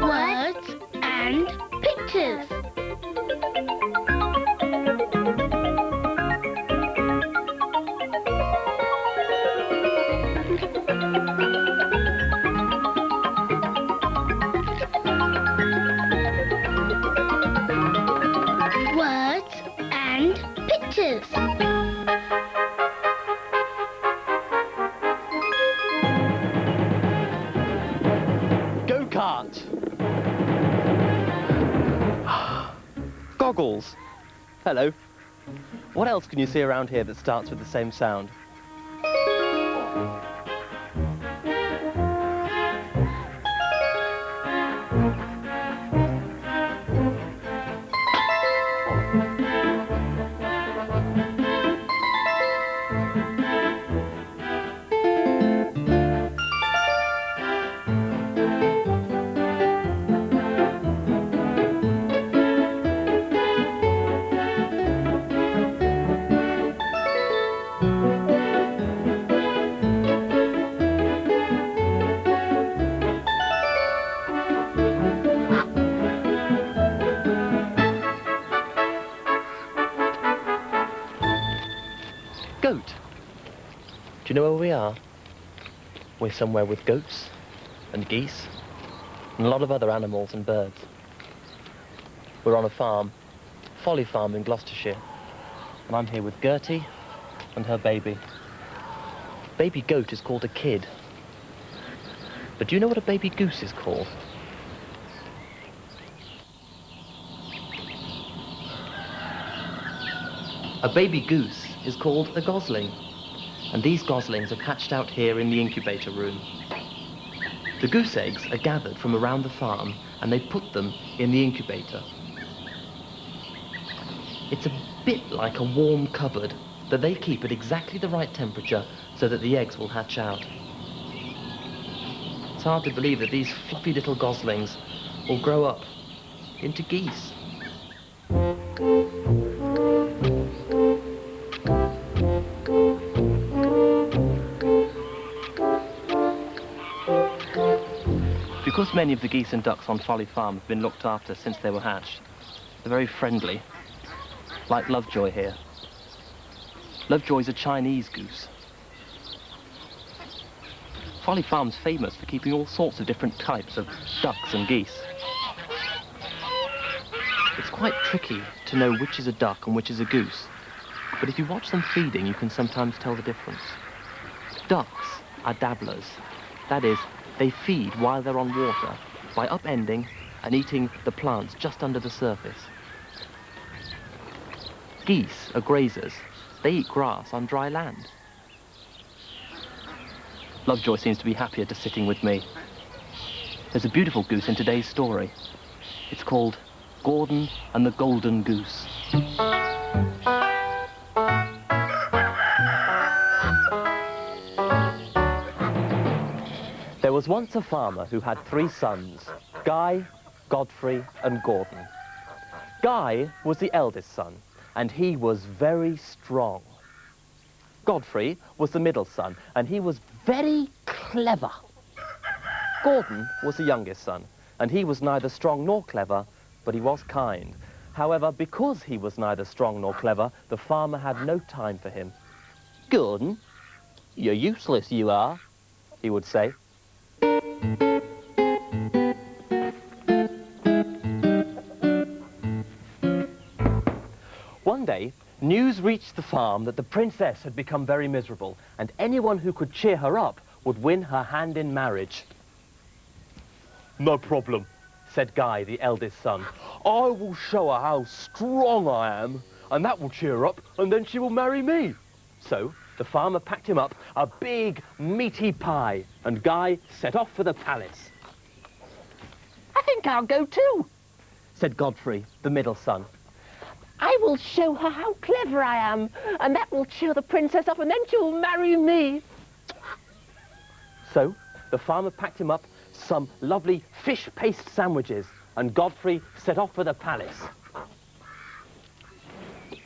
Words and pictures. Words and pictures. Go-kart. Goggles. Hello. What else can you see around here that starts with the same sound? Goat. Do you know where we are? We're somewhere with goats and geese and a lot of other animals and birds. We're on a farm, Folly Farm in Gloucestershire, and I'm here with Gertie and her baby. Baby goat is called a kid. But do you know what a baby goose is called? A baby goose is called a gosling, and these goslings are hatched out here in the incubator room. The goose eggs are gathered from around the farm and they put them in the incubator. It's a bit like a warm cupboard that they keep at exactly the right temperature so that the eggs will hatch out. It's hard to believe that these fluffy little goslings will grow up into geese. Because many of the geese and ducks on Folly Farm have been looked after since they were hatched, they're very friendly, like Lovejoy here. Lovejoy's a Chinese goose. Folly Farm's famous for keeping all sorts of different types of ducks and geese. It's quite tricky to know which is a duck and which is a goose, but if you watch them feeding, you can sometimes tell the difference. Ducks are dabblers. That is, they feed while they're on water by upending and eating the plants just under the surface. Geese are grazers. They eat grass on dry land. Lovejoy seems to be happier just sitting with me. There's a beautiful goose in today's story. It's called Gordon and the Golden Goose. There was once a farmer who had 3 sons, Guy, Godfrey, and Gordon. Guy was the eldest son, and he was very strong. Godfrey was the middle son, and he was very clever. Gordon was the youngest son, and he was neither strong nor clever, but he was kind. However, because he was neither strong nor clever, the farmer had no time for him. "Gordon, you're useless, you are," he would say. One day, news reached the farm that the princess had become very miserable, and anyone who could cheer her up would win her hand in marriage. "No problem," said Guy, the eldest son. "I will show her how strong I am, and that will cheer her up, and then she will marry me." So the farmer packed him up a big, meaty pie, and Guy set off for the palace. "I think I'll go too," said Godfrey, the middle son. "I will show her how clever I am, and that will cheer the princess up, and then she will marry me." So the farmer packed him up some lovely fish paste sandwiches, and Godfrey set off for the palace.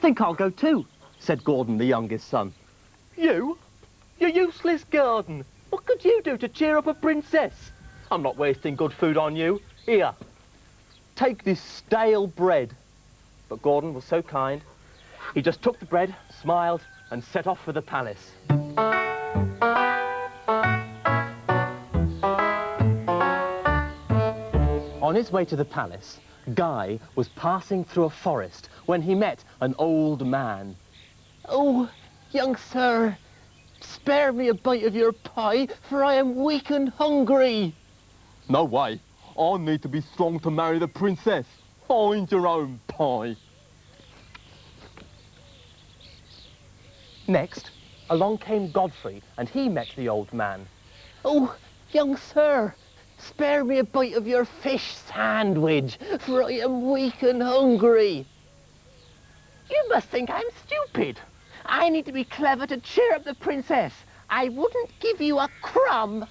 "Think I'll go too," said Gordon, the youngest son. "You? You useless Gordon! What could you do to cheer up a princess? I'm not wasting good food on you. Here, take this stale bread. But Gordon was so kind, he just took the bread, smiled, and set off for the palace. On his way to the palace, Guy was passing through a forest when he met an old man. "Oh, young sir, spare me a bite of your pie, for I am weak and hungry." No way. I need to be strong to marry the princess. Find your own pie. Next, along came Godfrey, and he met the old man. "Oh, young sir, spare me a bite of your fish sandwich, for I am weak and hungry." "You must think I'm stupid. I need to be clever to cheer up the princess. I wouldn't give you a crumb."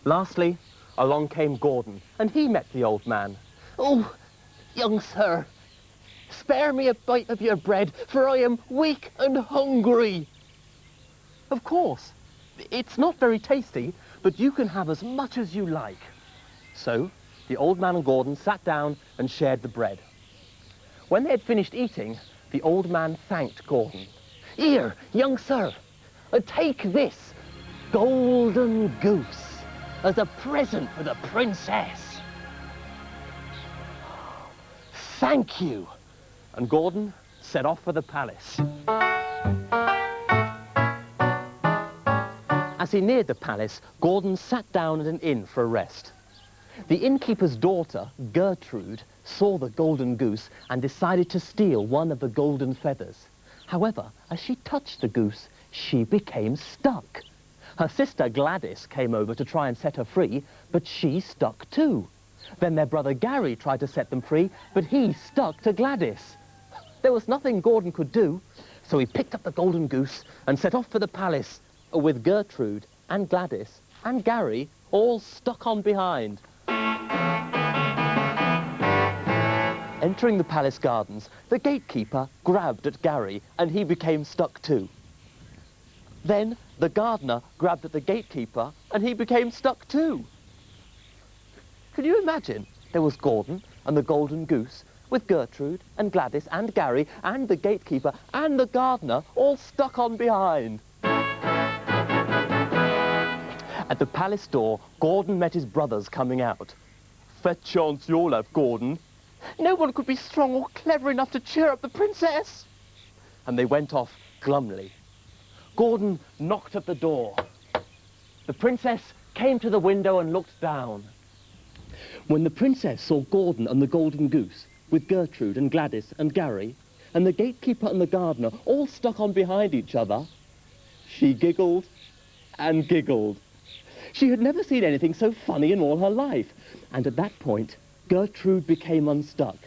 Lastly, along came Gordon, and he met the old man. "Oh, young sir, spare me a bite of your bread, for I am weak and hungry." "Of course, it's not very tasty, but you can have as much as you like." So the old man and Gordon sat down and shared the bread. When they had finished eating, the old man thanked Gordon. "Here, young sir, take this golden goose as a present for the princess." "Thank you." And Gordon set off for the palace. As he neared the palace, Gordon sat down at an inn for a rest. The innkeeper's daughter, Gertrude, saw the golden goose and decided to steal one of the golden feathers. However, as she touched the goose, she became stuck. Her sister Gladys came over to try and set her free, but she stuck too. Then their brother Gary tried to set them free, but he stuck to Gladys. There was nothing Gordon could do, so he picked up the golden goose and set off for the palace, with Gertrude and Gladys and Gary all stuck on behind. Entering the palace gardens, the gatekeeper grabbed at Gary and he became stuck too. Then the gardener grabbed at the gatekeeper and he became stuck too. Can you imagine? There was Gordon and the golden goose with Gertrude and Gladys and Gary and the gatekeeper and the gardener all stuck on behind. At the palace door, Gordon met his brothers coming out. Fat chance you'll have, Gordon. No one could be strong or clever enough to cheer up the princess. And they went off glumly. Gordon knocked at the door. The princess came to the window and looked down. When the princess saw Gordon and the golden goose, with Gertrude and Gladys and Gary, and the gatekeeper and the gardener all stuck on behind each other, she giggled and giggled. She had never seen anything so funny in all her life. And at that point, Gertrude became unstuck.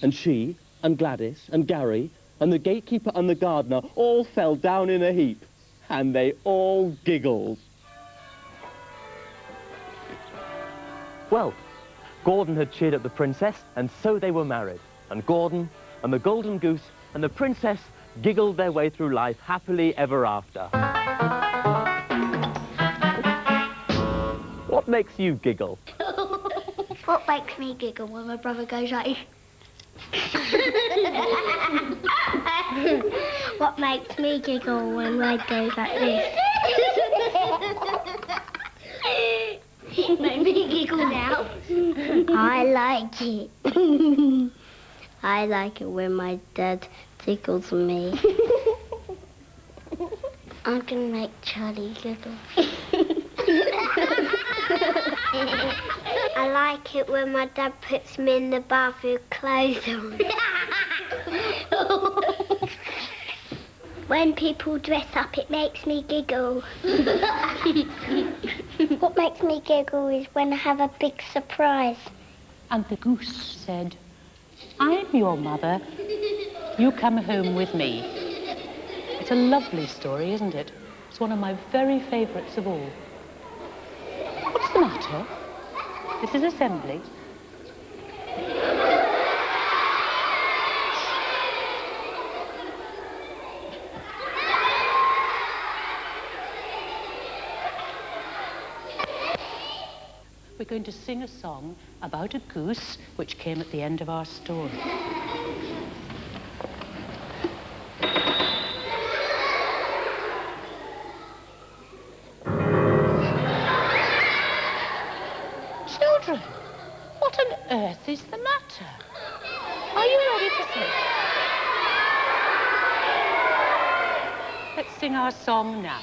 And she and Gladys and Gary and the gatekeeper and the gardener all fell down in a heap. And they all giggled. Well, Gordon had cheered up the princess, and so they were married. And Gordon and the golden goose and the princess giggled their way through life happily ever after. What makes you giggle? What makes me giggle when my brother goes like What makes me giggle when Red goes like this? You made me giggle now. I like it. I like it when my dad tickles me. I'm gonna make Charlie giggle. I like it when my dad puts me in the bath with clothes on. When people dress up, it makes me giggle. What makes me giggle is when I have a big surprise. And the goose said, "I'm your mother. You come home with me." It's a lovely story, isn't it? It's one of my very favourites of all. What's the matter? This is assembly. we're going to sing a song about a goose which came at the end of our story. Children, what on earth is the matter? Are you ready to sing? Let's sing our song now.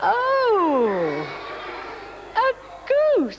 Oh, a goose.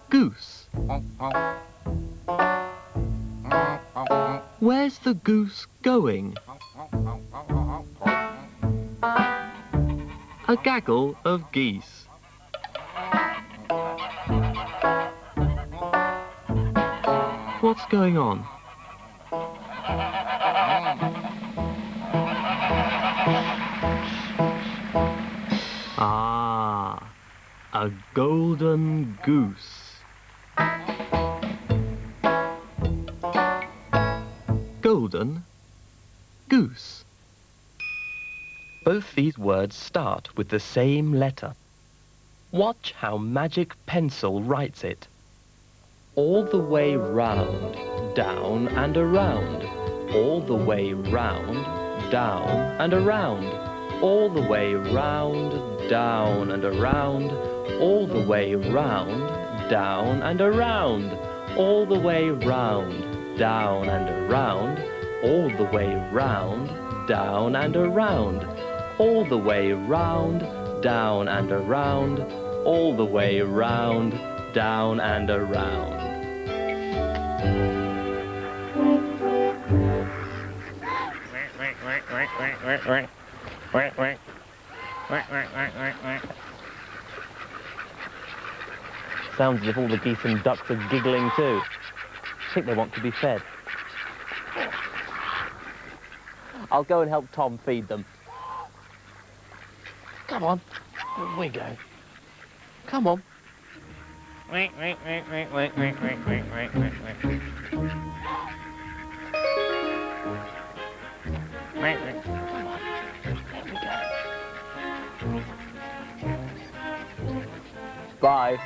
Goose. Where's the goose going? A gaggle of geese. What's going on? Ah, a golden goose. Golden goose. Both these words start with the same letter. Watch how Magic Pencil writes it. All the way round, down and around. All the way round, down and around. All the way round, down and around. All the way round, down and around. All the way round, down and around. All the way round, down and around. All the way round, down and around. All the way round, down and around. Sounds as if all the geese and ducks are giggling too. I think they want to be fed. I'll go and help Tom feed them. Come on. Here we go. Come on. Come on. There we go. Bye.